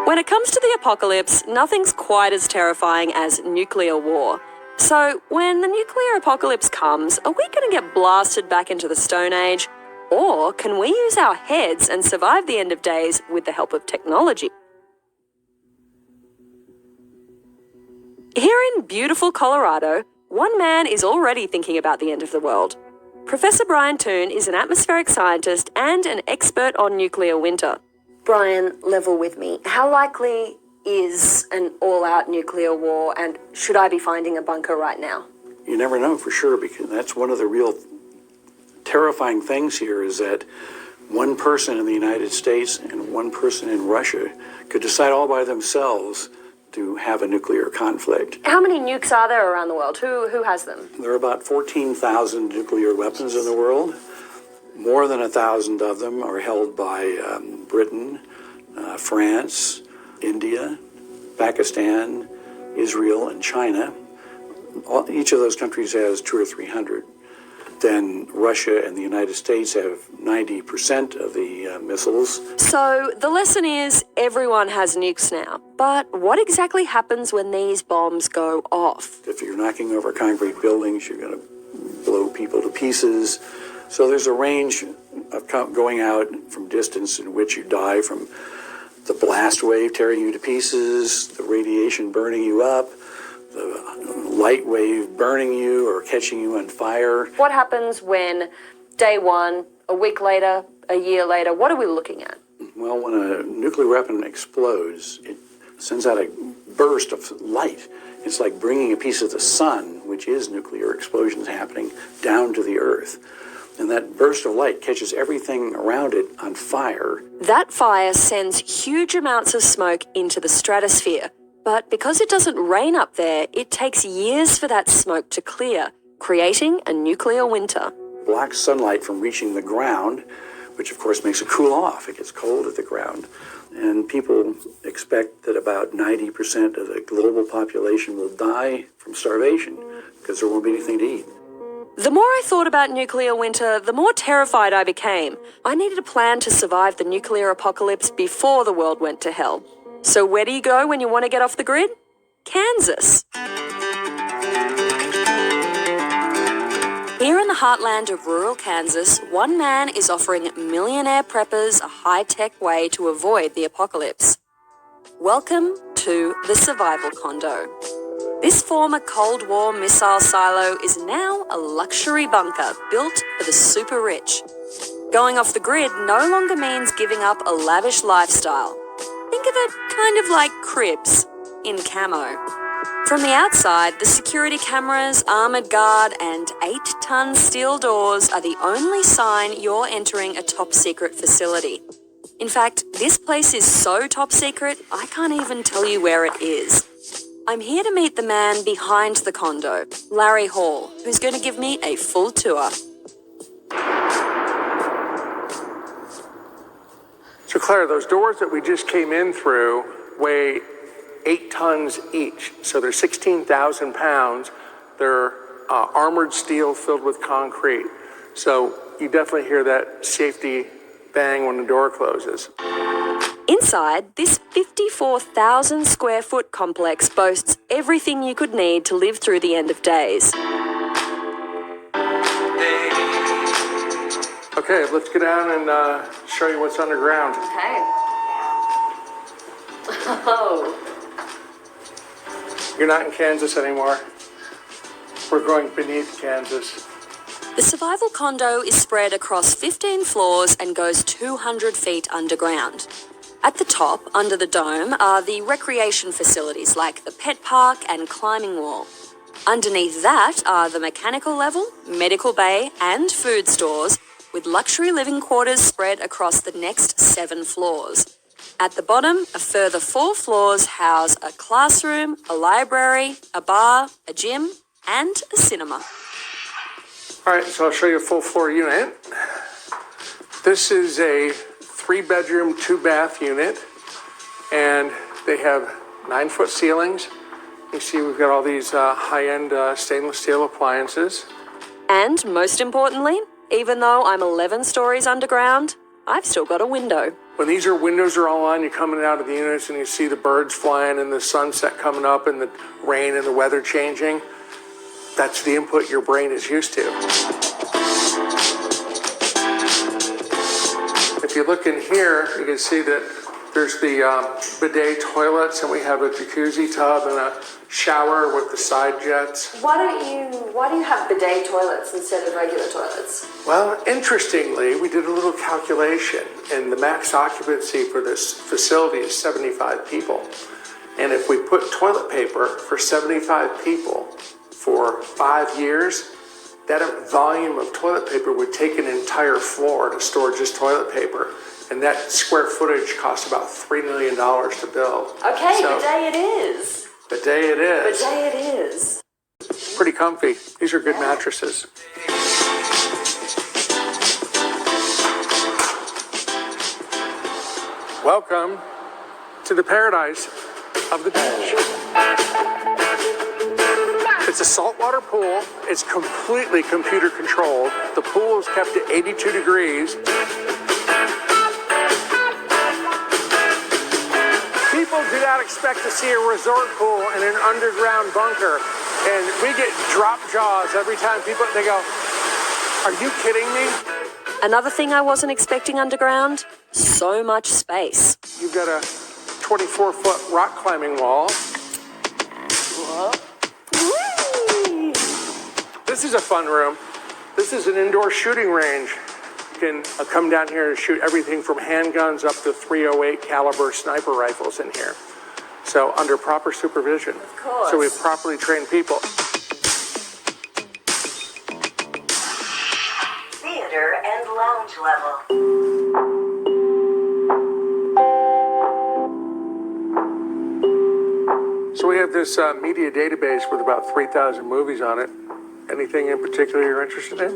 When it comes to the apocalypse, nothing's quite as terrifying as nuclear war. So, when the nuclear apocalypse comes, are we going to get blasted back into the Stone Age? Or can we use our heads and survive the end of days with the help of technology? Here in beautiful Colorado, one man is already thinking about the end of the world. Professor Brian Toon is an atmospheric scientist and an expert on nuclear winter. Brian, level with me. How likely is an all-out nuclear war, and should I be finding a bunker right now? You never know for sure, because that's one of the real terrifying things here, is that one person in the United States and one person in Russia could decide all by themselves to have a nuclear conflict. How many nukes are there around the world? Who has them? There are about 14,000 nuclear weapons in the world. More than 1,000 of them are held by Britain, France, India, Pakistan, Israel, and China. Each of those countries has 200 or 300. Then Russia and the United States have 90% of the missiles. So the lesson is everyone has nukes now. But what exactly happens when these bombs go off? If you're knocking over concrete buildings, you're going to blow people to pieces. So there's a range of going out from distance in which you die from the blast wave tearing you to pieces, the radiation burning you up, the light wave burning you or catching you on fire. What happens when day one, a week later, a year later, what are we looking at? Well, when a nuclear weapon explodes, it sends out a burst of light. It's like bringing a piece of the sun, which is nuclear explosions happening, down to the earth. And that burst of light catches everything around it on fire. That fire sends huge amounts of smoke into the stratosphere. But because it doesn't rain up there, it takes years for that smoke to clear, creating a nuclear winter. Blocks sunlight from reaching the ground, which of course makes it cool off. It gets cold at the ground. And people expect that about 90% of the global population will die from starvation because there won't be anything to eat. The more I thought about nuclear winter, the more terrified I became. I needed a plan to survive the nuclear apocalypse before the world went to hell. So where do you go when you want to get off the grid? Kansas. Here in the heartland of rural Kansas, one man is offering millionaire preppers a high-tech way to avoid the apocalypse. Welcome to the Survival Condo. This former Cold War missile silo is now a luxury bunker built for the super rich. Going off the grid no longer means giving up a lavish lifestyle. Think of it kind of like cribs in camo. From the outside, the security cameras, armored guard, and 8-ton steel doors are the only sign you're entering a top-secret facility. In fact, this place is so top secret, I can't even tell you where it is. I'm here to meet the man behind the condo, Larry Hall, who's going to give me a full tour. So Claire, those doors that we just came in through weigh 8 tons each. So they're 16,000 pounds. They're armored steel filled with concrete. So you definitely hear that safety bang when the door closes. Inside, this 54,000 square foot complex boasts everything you could need to live through the end of days. Okay, let's get down and show you what's underground. Okay. Oh. You're not in Kansas anymore. We're going beneath Kansas. The survival condo is spread across 15 floors and goes 200 feet underground. At the top, under the dome, are the recreation facilities like the pet park and climbing wall. Underneath that are the mechanical level, medical bay, and food stores, with luxury living quarters spread across the next 7 floors. At the bottom, a further 4 floors house a classroom, a library, a bar, a gym, and a cinema. All right, so I'll show you a full floor unit. This is a 3-bedroom, 2-bath unit, and they have 9-foot ceilings. You see we've got all these high-end stainless steel appliances. And most importantly, even though I'm 11 stories underground, I've still got a window. When these windows are all on, you're coming out of the units and you see the birds flying and the sunset coming up and the rain and the weather changing. That's the input your brain is used to. If you look in here, you can see that there's the bidet toilets, and we have a jacuzzi tub and a shower with the side jets. Why do you have bidet toilets instead of regular toilets? Well, interestingly, we did a little calculation, and the max occupancy for this facility is 75 people. And if we put toilet paper for 75 people for 5 years, that volume of toilet paper would take an entire floor to store just toilet paper. And that square footage costs about $3 million to build. Okay, so, bidet it is. Bidet it is. Bidet it is. Pretty comfy. These are good mattresses. Welcome to the paradise of the beach. It's a saltwater pool. It's completely computer controlled. The pool is kept at 82 degrees. People do not expect to see a resort pool in an underground bunker. And we get drop jaws every time they go, "Are you kidding me?" Another thing I wasn't expecting underground, so much space. You've got a 24-foot rock climbing wall. This is a fun room. This is an indoor shooting range. You can come down here and shoot everything from handguns up to .308 caliber sniper rifles in here. So under proper supervision. Of course. So we have properly trained people. Theater and lounge level. So we have this media database with about 3,000 movies on it. Anything in particular you're interested in?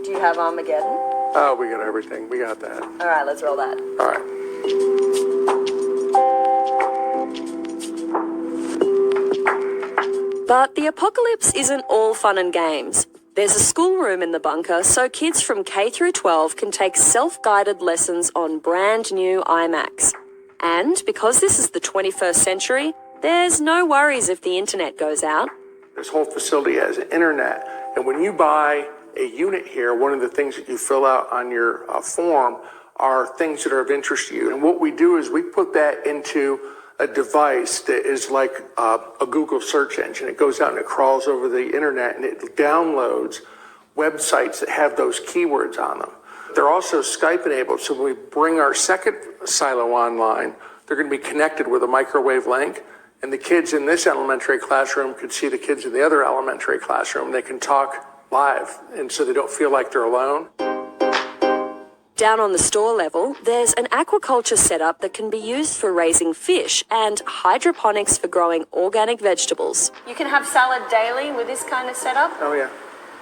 Do you have Armageddon? Oh, we got everything. We got that. All right, let's roll that. All right. But the apocalypse isn't all fun and games. There's a schoolroom in the bunker so kids from K through 12 can take self-guided lessons on brand new iMacs. And because this is the 21st century, there's no worries if the internet goes out. This whole facility has internet. And when you buy a unit here, one of the things that you fill out on your form are things that are of interest to you. And what we do is we put that into a device that is like a Google search engine. It goes out and it crawls over the internet and it downloads websites that have those keywords on them. They're also Skype enabled, so when we bring our second silo online, they're going to be connected with a microwave link, and the kids in this elementary classroom could see the kids in the other elementary classroom. They can talk live, and so they don't feel like they're alone. Down on the store level, there's an aquaculture setup that can be used for raising fish and hydroponics for growing organic vegetables. You can have salad daily with this kind of setup. Oh, yeah.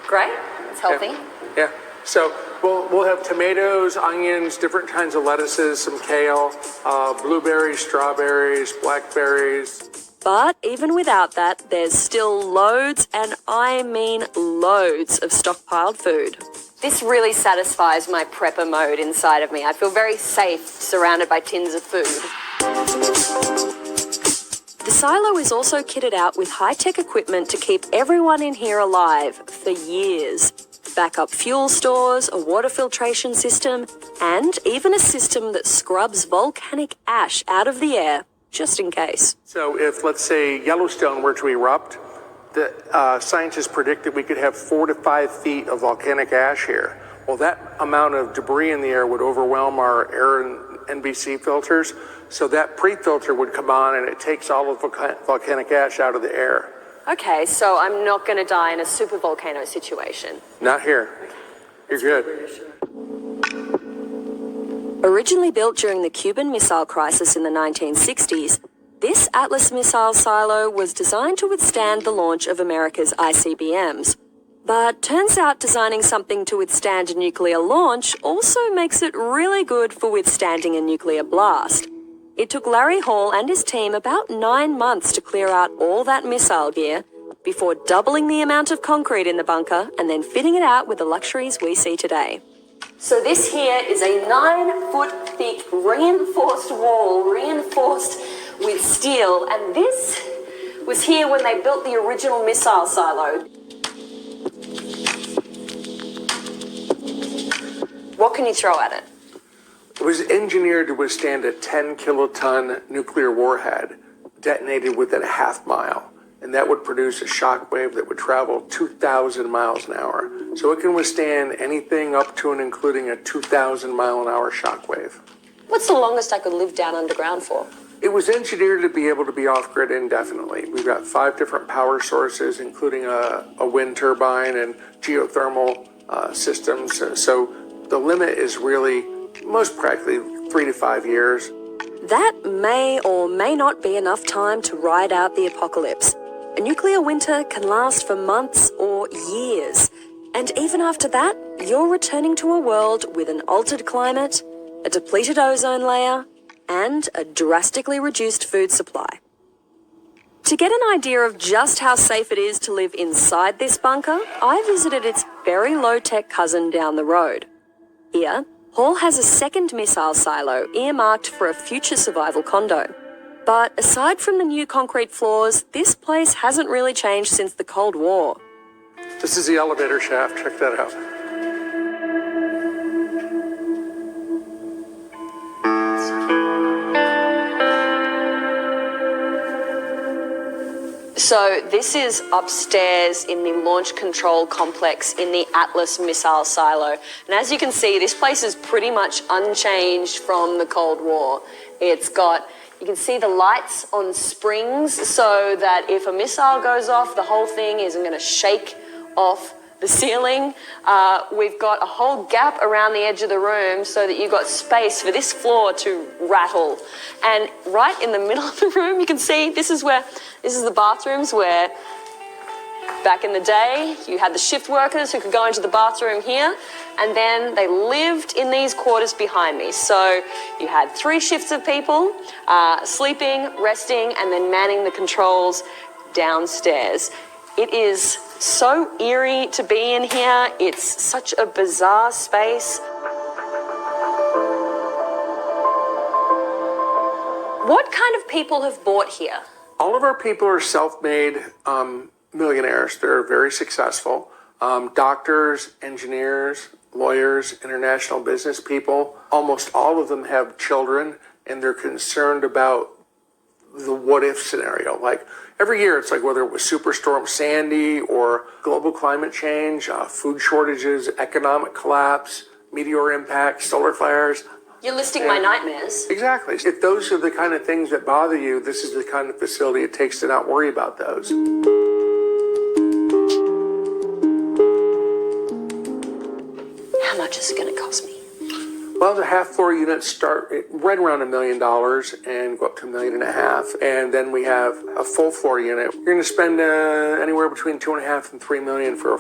Great. It's healthy. Yeah. So we'll have tomatoes, onions, different kinds of lettuces, some kale, blueberries, strawberries, blackberries. But even without that, there's still loads, and I mean loads, of stockpiled food. This really satisfies my prepper mode inside of me. I feel very safe surrounded by tins of food. The silo is also kitted out with high-tech equipment to keep everyone in here alive for years. Backup fuel stores, a water filtration system, and even a system that scrubs volcanic ash out of the air, just in case. So if, let's say, Yellowstone were to erupt, the scientists predict that we could have 4 to 5 feet of volcanic ash here. Well, that amount of debris in the air would overwhelm our air and NBC filters, so that pre-filter would come on and it takes all of volcanic ash out of the air. Okay, so I'm not going to die in a supervolcano situation. Not here. You're good. Originally built during the Cuban Missile Crisis in the 1960s, this Atlas missile silo was designed to withstand the launch of America's ICBMs. But turns out designing something to withstand a nuclear launch also makes it really good for withstanding a nuclear blast. It took Larry Hall and his team about 9 months to clear out all that missile gear before doubling the amount of concrete in the bunker and then fitting it out with the luxuries we see today. So this here is a 9-foot thick reinforced wall, reinforced with steel, and this was here when they built the original missile silo. What can you throw at it? It was engineered to withstand a 10-kiloton nuclear warhead detonated within a half mile. And that would produce a shock wave that would travel 2,000 miles an hour. So it can withstand anything up to and including a 2,000 mile an hour shock wave. What's the longest I could live down underground for? It was engineered to be able to be off-grid indefinitely. We've got 5 different power sources, including a wind turbine and geothermal systems. So the limit is really most practically 3 to 5 years. That may or may not be enough time to ride out the apocalypse. A nuclear winter can last for months or years. And even after that, you're returning to a world with an altered climate, a depleted ozone layer, and a drastically reduced food supply. To get an idea of just how safe it is to live inside this bunker, I visited its very low-tech cousin down the road. Here, Hall has a second missile silo earmarked for a future survival condo. But aside from the new concrete floors, this place hasn't really changed since the Cold War. This is the elevator shaft. Check that out. So this is upstairs in the launch control complex in the Atlas missile silo. And as you can see, this place is pretty much unchanged from the Cold War. It's got, you can see the lights on springs so that if a missile goes off, the whole thing isn't going to shake off the ceiling. We've got a whole gap around the edge of the room so that you've got space for this floor to rattle. And right in the middle of the room, you can see this is the bathrooms where back in the day, you had the shift workers who could go into the bathroom here, and then they lived in these quarters behind me. So you had 3 shifts of people sleeping, resting, and then manning the controls downstairs. It is so eerie to be in here. It's such a bizarre space. What kind of people have bought here? All of our people are self-made millionaires. They're very successful. Doctors, engineers, lawyers, international business people. Almost all of them have children, and they're concerned about the what-if scenario. Like every year, it's like whether it was Superstorm Sandy or global climate change, food shortages, economic collapse, meteor impact, solar flares. You're listing my nightmares. Exactly. If those are the kind of things that bother you, this is the kind of facility it takes to not worry about those. How much is it going to cost me? Well, the half-floor units start right around $1 million and go up to $1.5 million. And then we have a full-floor unit. You're going to spend anywhere between $2.5 and $3 million for a